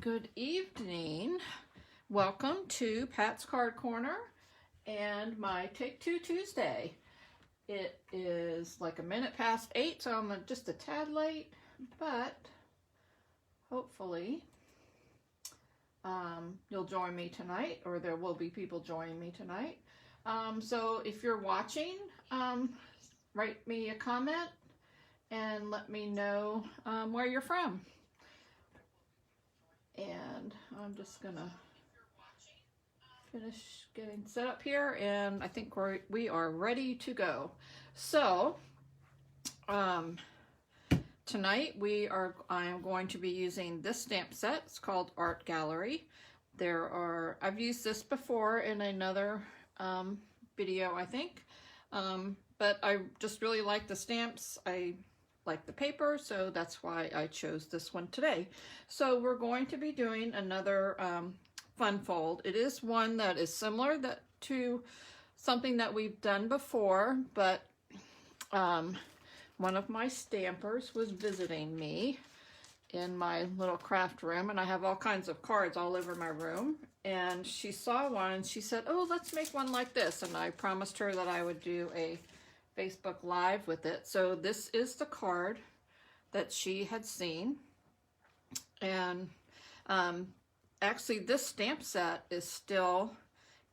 Good evening. Welcome to Pat's Card Corner and my Take Two Tuesday. It is like a minute past 8, so I'm just a tad late, but hopefully you'll join me tonight, or there will be people joining me tonight. So if you're watching, write me a comment and let me know where you're from. And I'm just gonna finish getting set up here, and I think we are ready to go. So tonight I am going to be using this stamp set. It's called Art Gallery. I've used this before in another video, I think, but I just really like the stamps. I like the paper, so that's why I chose this one today. So we're going to be doing another fun fold. It is one that is similar to something that we've done before, but one of my stampers was visiting me in my little craft room, and I have all kinds of cards all over my room, and she saw one and she said, "Oh, let's make one like this," and I promised her that I would do a Facebook Live with it. So this is the card that she had seen, and actually this stamp set is still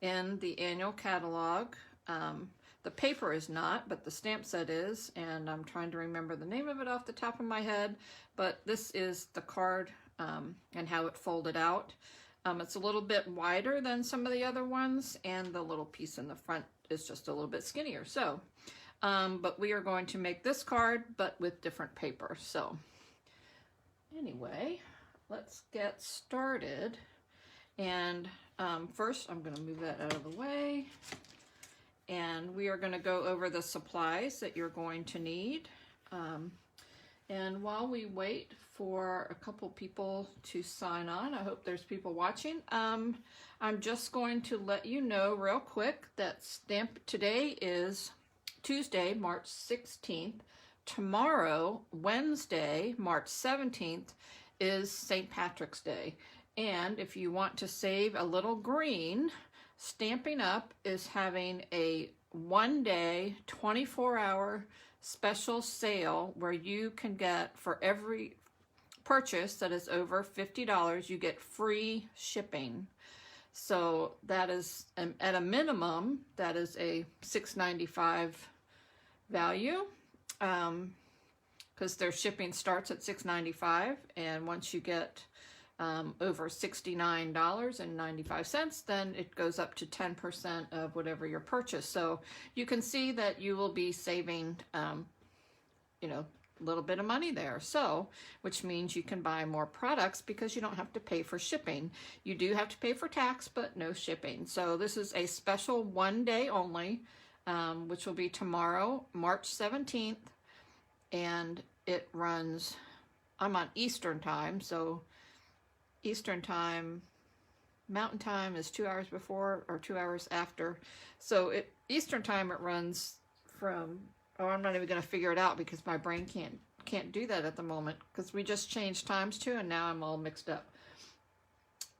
in the annual catalog. The paper is not, but the stamp set is, and I'm trying to remember the name of it off the top of my head, but this is the card and how it folded out. It's a little bit wider than some of the other ones, and the little piece in the front is just a little bit skinnier. So but we are going to make this card, but with different paper. So anyway, let's get started. And first, I'm going to move that out of the way. And we are going to go over the supplies that you're going to need. And while we wait for a couple people to sign on, I hope there's people watching, I'm just going to let you know real quick that today is Tuesday, March 16th. Tomorrow, Wednesday, March 17th, is St. Patrick's Day. And if you want to save a little green, Stampin' Up is having a one-day, 24-hour special sale where you can get, for every purchase that is over $50, you get free shipping. So that is, at a minimum, that is a $6.95 value, because their shipping starts at $6.95, and once you get over $69.95, then it goes up to 10% of whatever your purchase. So you can see that you will be saving, you know, a little bit of money there. So, which means you can buy more products because you don't have to pay for shipping. You do have to pay for tax, but no shipping. So this is a special one day only, which will be tomorrow, March 17th, and it runs, I'm on Eastern time, so Eastern time, Mountain time is 2 hours before or 2 hours after. So Eastern time it runs from, oh, I'm not even going to figure it out because my brain can't do that at the moment, because we just changed times too, and now I'm all mixed up.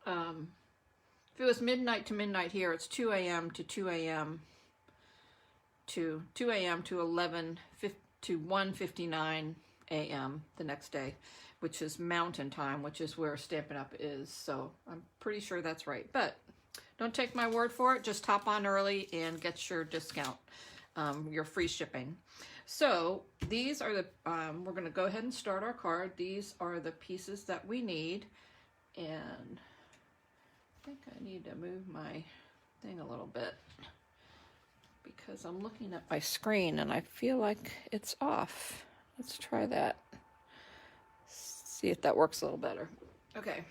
If it was midnight to midnight here, it's 2 a.m. to 2 a.m. to 2 a.m. to 1:59 a.m. the next day, which is Mountain time, which is where Stampin' Up is. So I'm pretty sure that's right, but don't take my word for it. Just hop on early and get your discount, your free shipping. So these are the, we're going to go ahead and start our card. These are the pieces that we need, and I think I need to move my thing a little bit because I'm looking at my screen and I feel like it's off. Let's try that. See if that works a little better. Okay,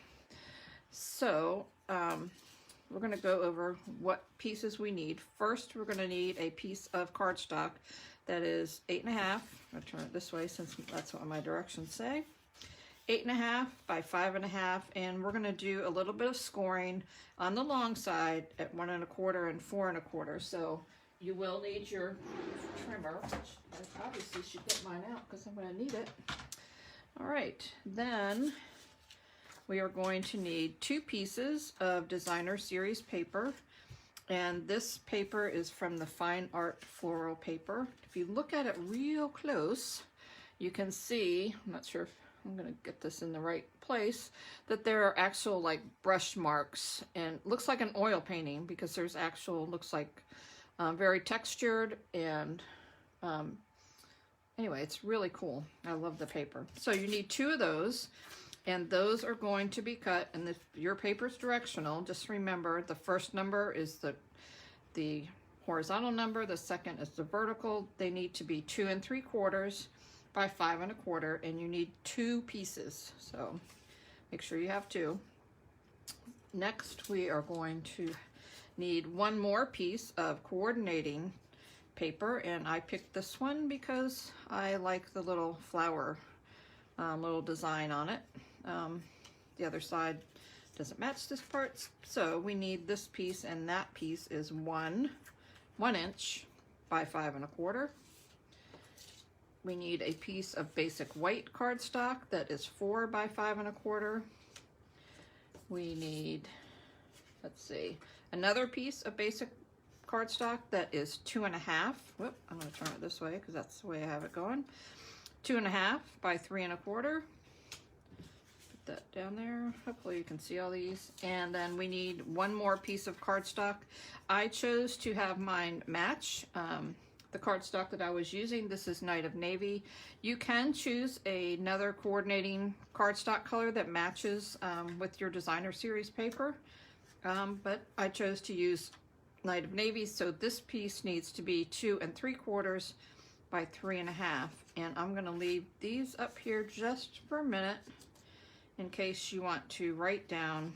so we're going to go over what pieces we need. First, we're going to need a piece of cardstock that is 8.5. I'll turn it this way since that's what my directions say. 8.5 by 5.5, and we're going to do a little bit of scoring on the long side at 1 1/4 and 4 1/4. So you will need your trimmer, which I obviously should get mine out because I'm going to need it. All right, then we are going to need 2 pieces of designer series paper. And this paper is from the Fine Art Floral paper. If you look at it real close, you can see, I'm not sure if I'm going to get this in the right place, that there are actual like brush marks, and it looks like an oil painting because there's actual, looks like very textured, and anyway, it's really cool. I love the paper. So you need 2 of those, and those are going to be cut, and if your paper's directional, just remember the first number is the horizontal number, the second is the vertical. They need to be 2 3/4 by 5 1/4, and you need 2 pieces. So make sure you have 2. Next, we are going to need 1 more piece of coordinating paper, and I picked this one because I like the little flower little design on it. The other side doesn't match this part, so we need this piece, and that piece is 1 inch by 5 1/4. We need a piece of basic white cardstock that is 4 by 5 1/4. We need, let's see, another piece of basic cardstock that is 2 1/2. Whoop, I'm going to turn it this way because that's the way I have it going. 2 1/2 by 3 1/4. Put that down there. Hopefully you can see all these. And then we need 1 more piece of cardstock. I chose to have mine match the cardstock that I was using. This is Night of Navy. You can choose another coordinating cardstock color that matches with your designer series paper, but I chose to use Night of Navy, so this piece needs to be 2 3/4 by 3 1/2, and I'm going to leave these up here just for a minute in case you want to write down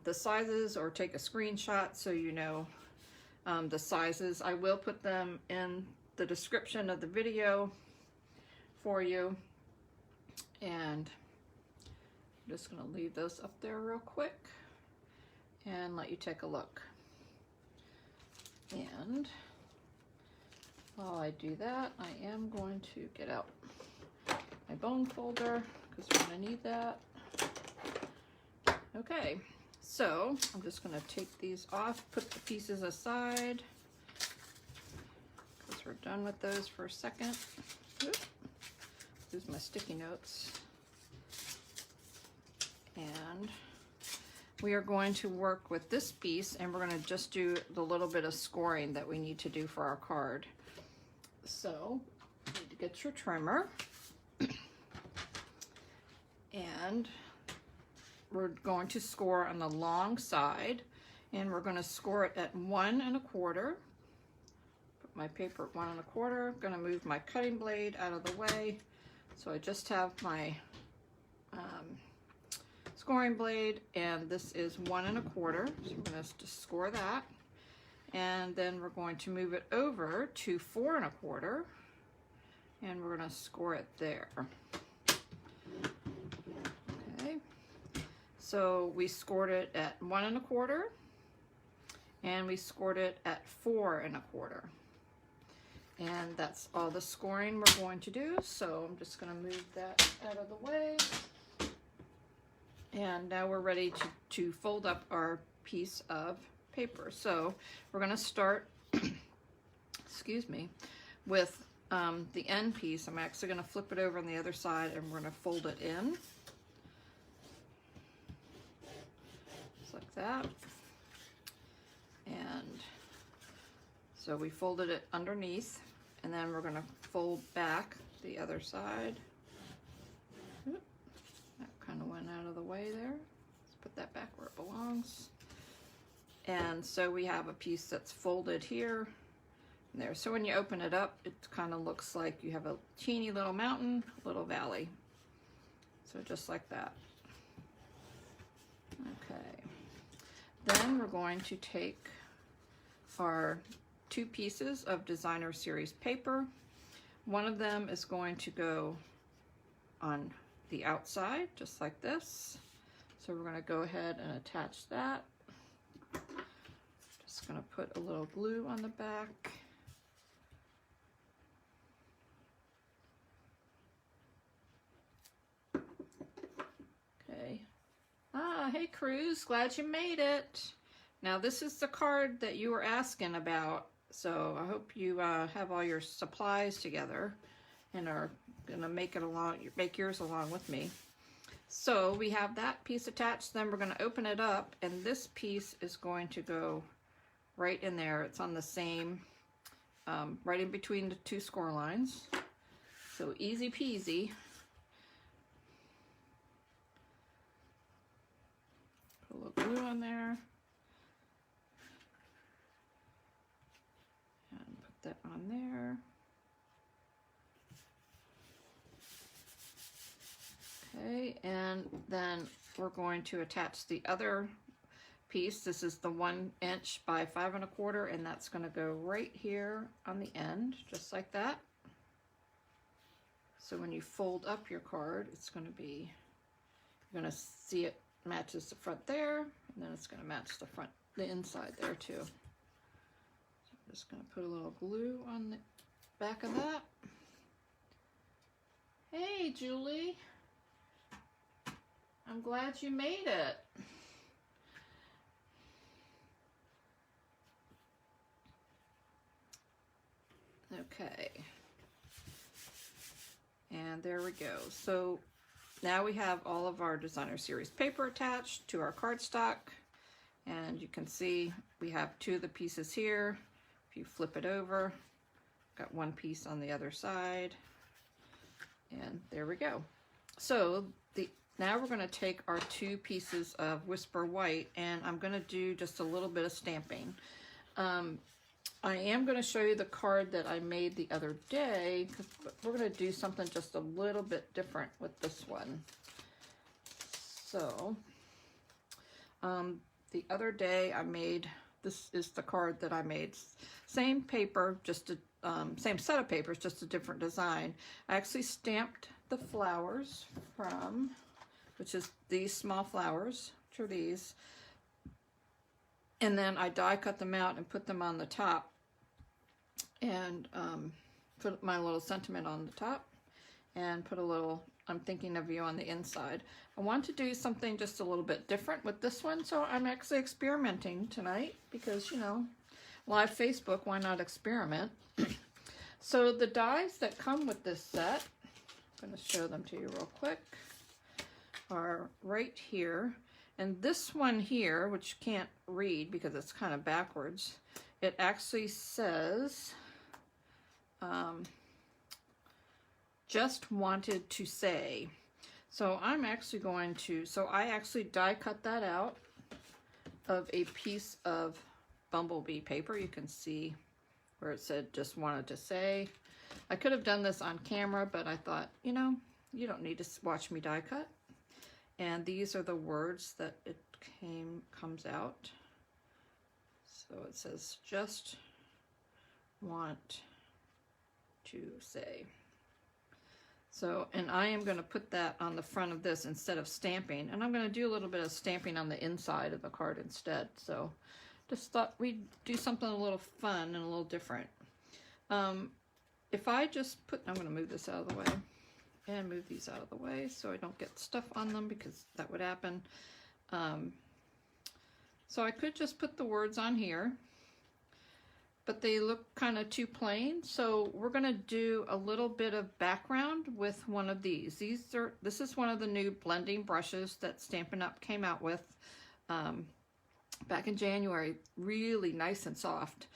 the sizes or take a screenshot so you know the sizes. I will put them in the description of the video for you, and I'm just going to leave those up there real quick and let you take a look. And while I do that, I am going to get out my bone folder because we're going to need that. Okay, so I'm just going to take these off, put the pieces aside because we're done with those for a second. Oop, lose my sticky notes. And we are going to work with this piece, and we're going to just do the little bit of scoring that we need to do for our card. So you need to get your trimmer, and we're going to score on the long side, and we're going to score it at 1 1/4. Put my paper at 1 1/4. I'm going to move my cutting blade out of the way, so I just have my scoring blade, and this is 1 1/4, so we're going to just score that, and then we're going to move it over to 4 1/4, and we're going to score it there. Okay, so we scored it at 1 1/4, and we scored it at 4 1/4, and that's all the scoring we're going to do. So I'm just going to move that out of the way. And now we're ready to fold up our piece of paper. So we're going to start, excuse me, with the end piece. I'm actually going to flip it over on the other side, and we're going to fold it in. Just like that. And so we folded it underneath, and then we're going to fold back the other side. Kind of went out of the way there. Let's put that back where it belongs. And so we have a piece that's folded here and there. So when you open it up, it kind of looks like you have a teeny little mountain, little valley. So just like that. Okay. Then we're going to take our 2 pieces of designer series paper. One of them is going to go on the outside, just like this. So we're going to go ahead and attach that. Just going to put a little glue on the back. Okay, Hey Cruz, glad you made it. Now this is the card that you were asking about, so I hope you have all your supplies together and are gonna make yours along with me. So we have that piece attached, then we're gonna open it up, and this piece is going to go right in there. It's on the same, right in between the two score lines. So easy peasy. Put a little glue on there. And put that on there. Okay, and then we're going to attach the other piece. This is the 1 inch by 5 1/4, and that's going to go right here on the end, just like that. So when you fold up your card, it's going to be, you're going to see it matches the front there, and then it's going to match the inside there too. So I'm just going to put a little glue on the back of that. Hey, Julie. I'm glad you made it. Okay. And there we go. So now we have all of our designer series paper attached to our cardstock, and you can see we have 2 of the pieces here. If you flip it over, got 1 piece on the other side, and there we go. So now we're going to take our 2 pieces of Whisper White, and I'm going to do just a little bit of stamping. I am going to show you the card that I made the other day, because we're going to do something just a little bit different with this one. So, the other day I made, this is the card that I made. Same paper, just same set of papers, just a different design. I actually stamped the flowers from, which is these small flowers, which are these. And then I die cut them out and put them on the top, and put my little sentiment on the top, and put a little I'm thinking of you on the inside. I want to do something just a little bit different with this one, so I'm actually experimenting tonight because, you know, live Facebook, why not experiment? So the dies that come with this set, I'm going to show them to you real quick, are right here. And this one here, which you can't read because it's kind of backwards, it actually says, just wanted to say. So I'm actually going to, so I actually die cut that out of a piece of bumblebee paper. You can see where it said just wanted to say. I could have done this on camera, but I thought, you know, you don't need to watch me die cut. And these are the words that it comes out. So it says, just want to say. So, and I am going to put that on the front of this instead of stamping. And I'm going to do a little bit of stamping on the inside of the card instead. So, just thought we'd do something a little fun and a little different. If I just put, I'm going to move this out of the way. And move these out of the way so I don't get stuff on them, because that would happen. So I could just put the words on here, but they look kind of too plain. So we're going to do a little bit of background with one of these. This is one of the new blending brushes that Stampin' Up came out with back in January. Really nice and soft.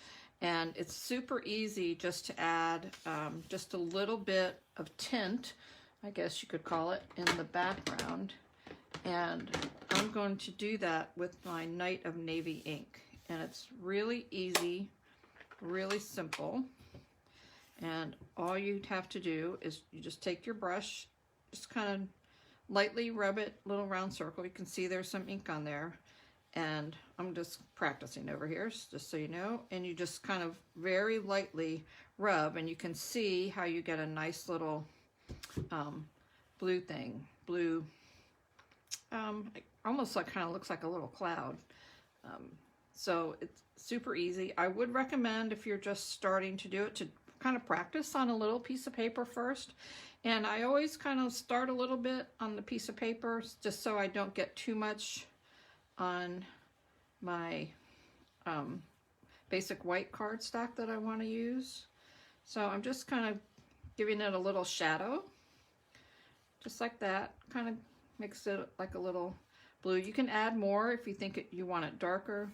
And it's super easy just to add just a little bit of tint, I guess you could call it, in the background. And I'm going to do that with my Night of Navy ink. And it's really easy, really simple. And all you'd have to do is you just take your brush, just kind of lightly rub it, little round circle. You can see there's some ink on there. And I'm just practicing over here, just so you know. And you just kind of very lightly rub, and you can see how you get a nice little blue thing. Blue, almost like kind of looks like a little cloud. So it's super easy. I would recommend, if you're just starting to do it, to kind of practice on a little piece of paper first. And I always kind of start a little bit on the piece of paper just so I don't get too much on my basic white cardstock that I want to use. So I'm just kind of giving it a little shadow, just like that. Kind of makes it like a little blue. You can add more if you think you want it darker.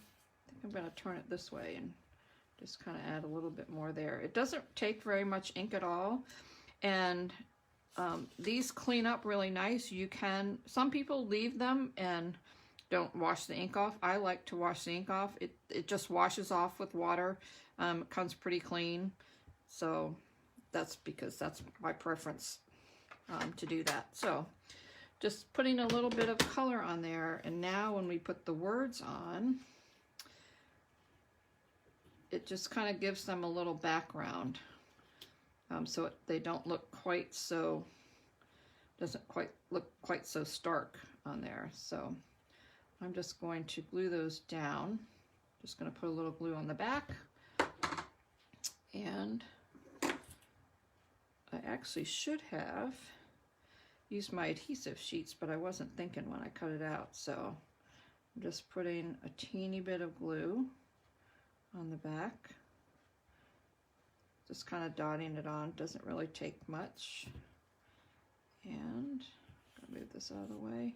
I think I'm going to turn it this way and just kind of add a little bit more there. It doesn't take very much ink at all, and these clean up really nice. You can, some people leave them and don't wash the ink off. I like to wash the ink off. It just washes off with water. It comes pretty clean. So that's because that's my preference to do that. So just putting a little bit of color on there. And now when we put the words on, it just kind of gives them a little background. So they don't look quite so, doesn't quite look quite so stark on there. So I'm just going to glue those down. Just going to put a little glue on the back. And I actually should have used my adhesive sheets, but I wasn't thinking when I cut it out. So I'm just putting a teeny bit of glue on the back. Just kind of dotting it on, doesn't really take much. And I'm gonna move this out of the way.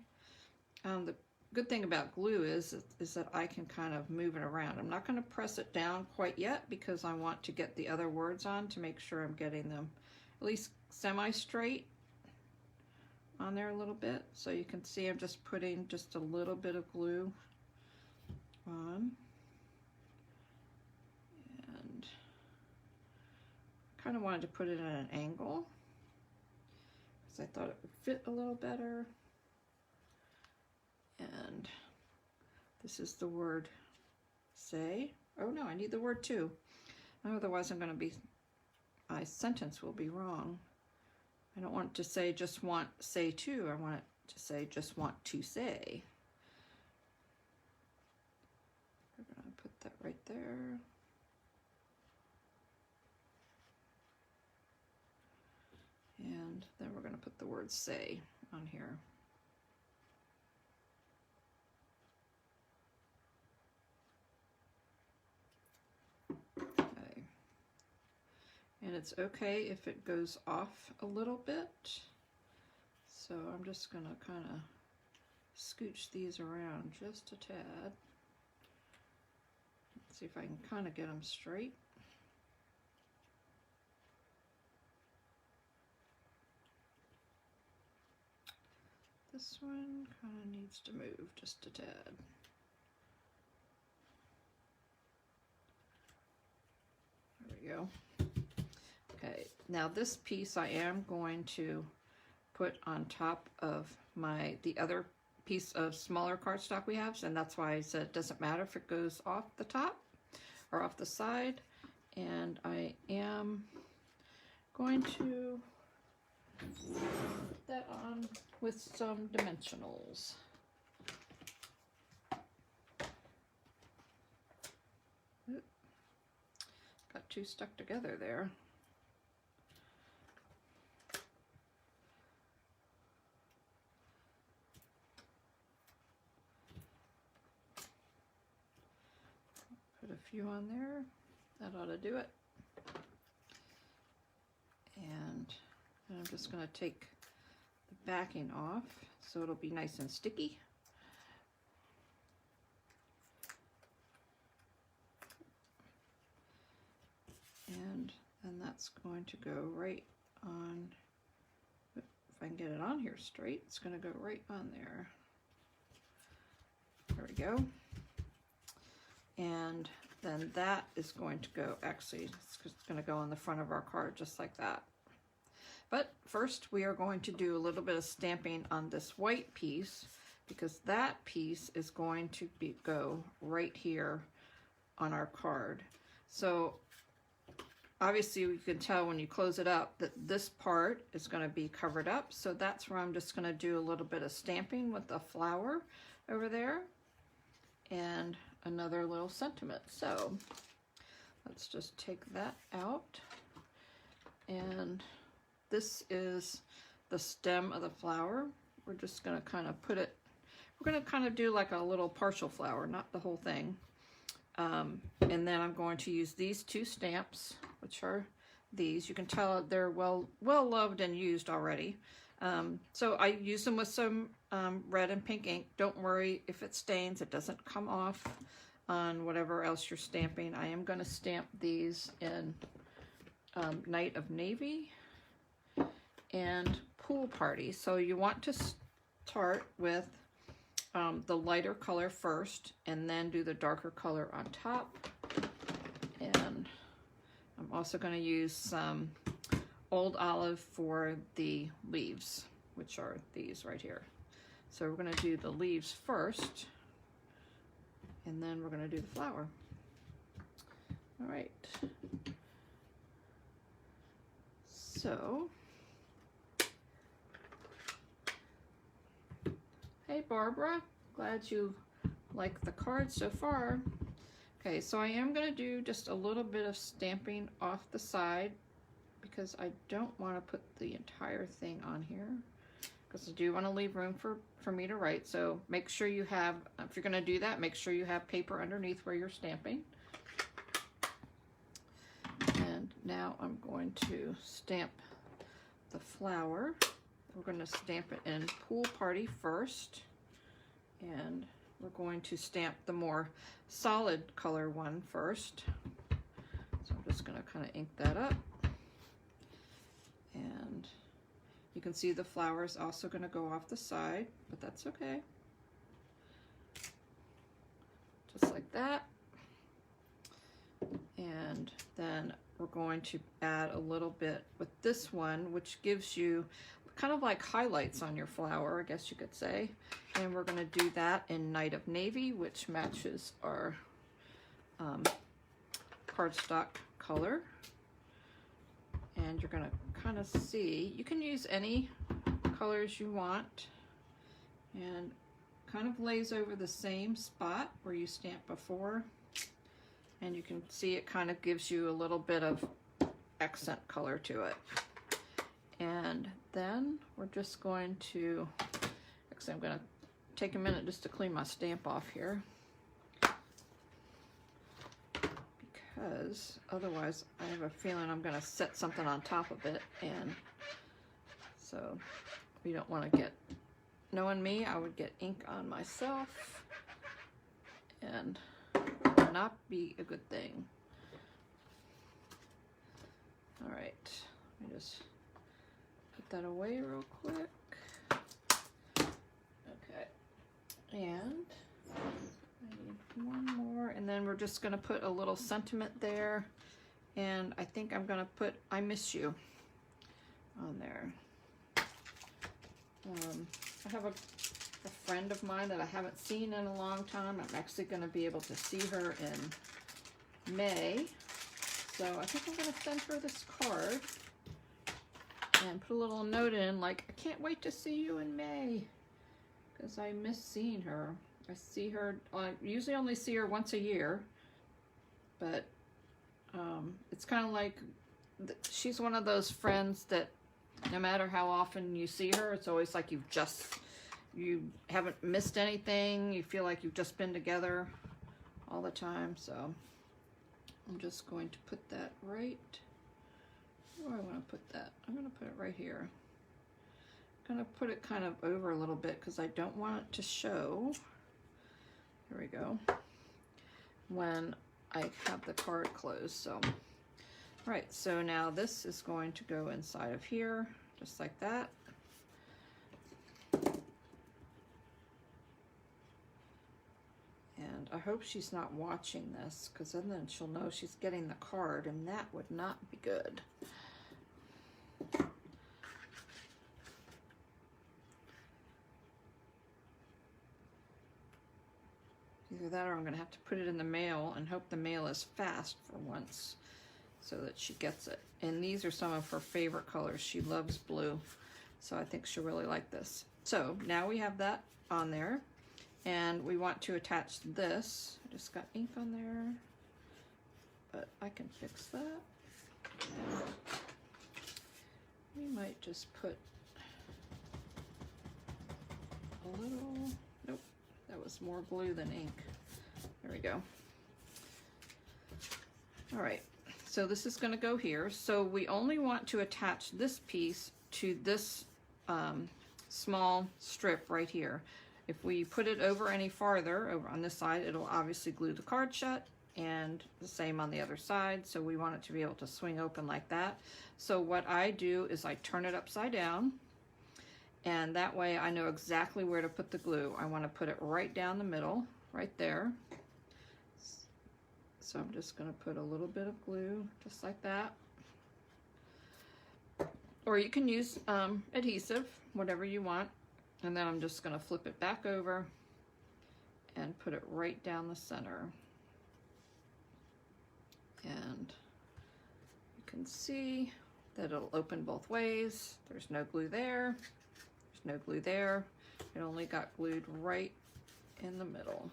The good thing about glue is that I can kind of move it around. I'm not going to press it down quite yet because I want to get the other words on to make sure I'm getting them at least semi-straight on there a little bit. So you can see I'm just putting just a little bit of glue on. And kind of wanted to put it at an angle because I thought it would fit a little better. And this is the word say. Oh no, I need the word to. Otherwise I'm going to be, my sentence will be wrong. I don't want to say just want say to. I want it to say just want to say. We're going to put that right there. And then we're going to put the word say on here. Okay. And it's okay if it goes off a little bit. So I'm just going to kind of scooch these around just a tad. Let's see if I can kind of get them straight. This one kind of needs to move just a tad. There we go. Okay, now this piece I am going to put on top of the other piece of smaller cardstock we have, and that's why I said it doesn't matter if it goes off the top or off the side. And I am going to put that on with some dimensionals. Oop. Got two stuck together there. Put a few on there. That ought to do it. And I'm just going to take the backing off so it'll be nice and sticky. And then that's going to go right on, if I can get it on here straight, it's going to go right on there. There we go. And then that is going to go, actually, it's going to go on the front of our card just like that. But first we are going to do a little bit of stamping on this white piece because that piece is going to go right here on our card. So obviously you can tell when you close it up that this part is going to be covered up. So that's where I'm just going to do a little bit of stamping with the flower over there and another little sentiment. So let's just take that out. And this is the stem of the flower. We're just going to kind of put it we're going to kind of do like a little partial flower, not the whole thing. And then I'm going to use these two stamps, which are these. You can tell they're well loved and used already. So I use them with some red and pink ink. Don't worry if it stains, it doesn't come off on whatever else you're stamping. I am going to stamp these in Night of Navy and Pool Party. So you want to start with the lighter color first and then do the darker color on top. And I'm also going to use some Old Olive for the leaves, which are these right here. So we're going to do the leaves first, and then we're going to do the flower. All right. So, hey Barbara, glad you like the card so far. Okay, so I am going to do just a little bit of stamping off the side because I don't want to put the entire thing on here, because I do want to leave room for me to write. So make sure you have, if you're going to do that, make sure you have paper underneath where you're stamping. And now I'm going to stamp the flower. We're going to stamp it in Pool Party first, and we're going to stamp the more solid color one first. So I'm just going to kind of ink that up. And you can see the flower is also going to go off the side, but that's okay. Just like that. And then we're going to add a little bit with this one, which gives you kind of like highlights on your flower, I guess you could say. And we're going to do that in Night of Navy, which matches our cardstock color. And you're going to kind of see, you can use any colors you want, and kind of lays over the same spot where you stamped before. And you can see it kind of gives you a little bit of accent color to it. And then we're just going to, actually I'm going to take a minute just to clean my stamp off here, because otherwise I have a feeling I'm going to set something on top of it, and so we don't want to get, knowing me, I would get ink on myself and would not be a good thing. All right, let me just put that away real quick. Okay, and I need one more, and then we're just going to put a little sentiment there, and I think I'm going to put I miss you on there. I have a friend of mine that I haven't seen in a long time. I'm actually going to be able to see her in May, so I think I'm going to send her this card and put a little note in like, I can't wait to see you in May, because I miss seeing her. I see her, I usually only see her once a year, but it's kind of like, she's one of those friends that no matter how often you see her, it's always like you haven't missed anything. You feel like you've just been together all the time. So I'm just going to put that right, where do I want to put that? I'm going to put it right here. I'm going to put it kind of over a little bit because I don't want it to show. Here we go. When I have the card closed. So, right, so now this is going to go inside of here, just like that. And I hope she's not watching this, because then she'll know she's getting the card, and that would not be good. Either that or I'm going to have to put it in the mail and hope the mail is fast for once so that she gets it. And these are some of her favorite colors. She loves blue, so I think she'll really like this. So now we have that on there, and we want to attach this. I just got ink on there, but I can fix that. And we might just put a little, nope, was more glue than ink. There we go. All right, so this is going to go here. So we only want to attach this piece to this small strip right here. If we put it over any farther, over on this side, it'll obviously glue the card shut, and the same on the other side. So we want it to be able to swing open like that. So what I do is I turn it upside down, and that way I know exactly where to put the glue. I want to put it right down the middle, right there. So I'm just going to put a little bit of glue, just like that. Or you can use adhesive, whatever you want. And then I'm just going to flip it back over and put it right down the center. And you can see that it'll open both ways. There's no glue there. There's no glue there. It only got glued right in the middle.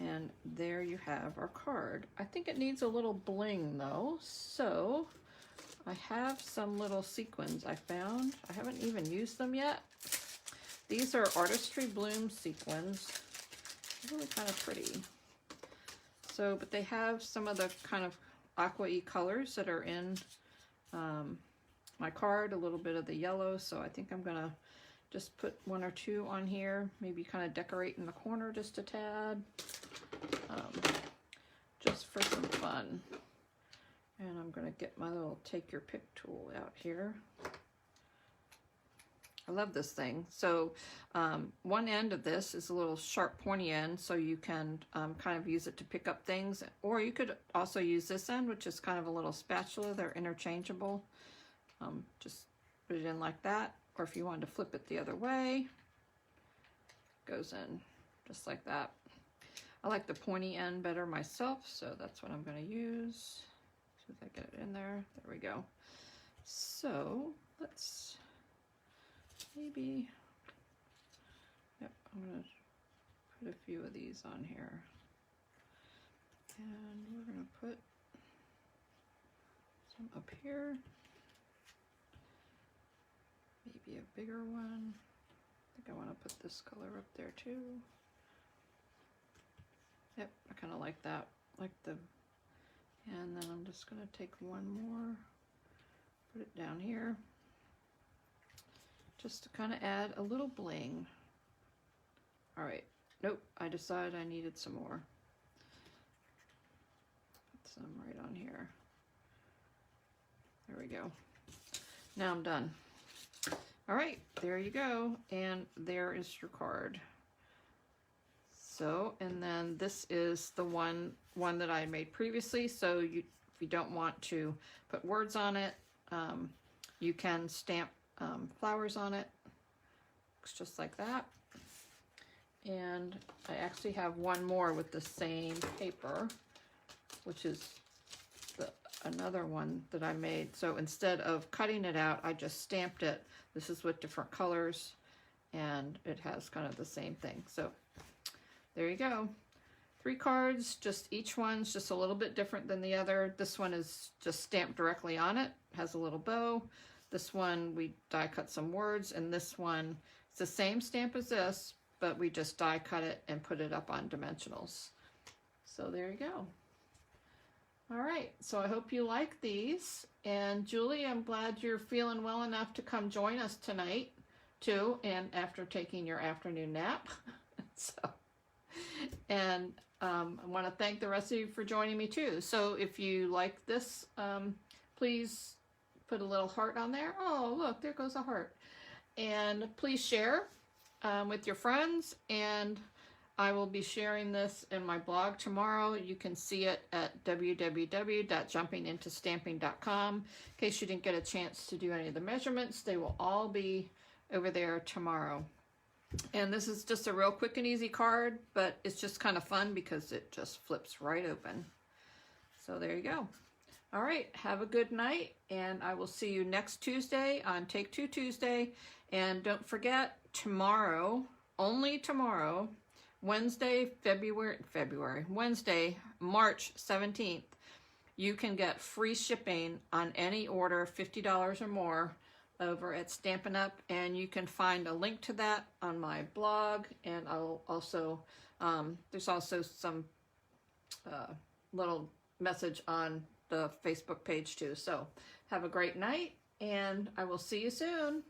And there you have our card. I think it needs a little bling though, so I have some little sequins I found. I haven't even used them yet. These are Artistry Bloom sequins. Really kind of pretty. So, but they have some of the kind of aqua-y colors that are in my card, a little bit of the yellow, so I think I'm gonna just put one or two on here, maybe kind of decorate in the corner just a tad, just for some fun. And I'm gonna get my little take your pick tool out here. I love this thing. So one end of this is a little sharp pointy end, so you can kind of use it to pick up things, or you could also use this end, which is kind of a little spatula. They're interchangeable. Just put it in like that, or if you wanted to flip it the other way, it goes in just like that. I like the pointy end better myself, so that's what I'm going to use. As soon as I get it in there, there we go. So let's maybe, yep, I'm going to put a few of these on here. And we're going to put some up here. Maybe a bigger one. I think I want to put this color up there too. Yep, I kind of like that. Like the, and then I'm just going to take one more, put it down here, just to kind of add a little bling. All right, nope, I decided I needed some more. Put some right on here. There we go. Now I'm done. All right, there you go, and there is your card. So, and then this is the one that I made previously. So if you don't want to put words on it, you can stamp flowers on it. Looks just like that. And I actually have one more with the same paper, which is another one that I made. So instead of cutting it out, I just stamped it. This is with different colors, and it has kind of the same thing. So there you go. 3 cards, just each one's just a little bit different than the other. This one is just stamped directly on it, has a little bow. This one we die cut some words, and this one, it's the same stamp as this, but we just die cut it and put it up on dimensionals. So there you go. All right, so I hope you like these. And Julie, I'm glad you're feeling well enough to come join us tonight too, and after taking your afternoon nap. And I want to thank the rest of you for joining me too. So if you like this, please put a little heart on there. Oh, look, there goes a heart. And please share with your friends, and I will be sharing this in my blog tomorrow. You can see it at www.jumpingintostamping.com. In case you didn't get a chance to do any of the measurements, they will all be over there tomorrow. And this is just a real quick and easy card, but it's just kind of fun because it just flips right open. So there you go. All right, have a good night, and I will see you next Tuesday on Take Two Tuesday. And don't forget, tomorrow, only tomorrow, Wednesday, March 17th, you can get free shipping on any order $50 or more over at Stampin' Up, and you can find a link to that on my blog, and I'll also, there's also some little message on the Facebook page too. So have a great night, and I will see you soon.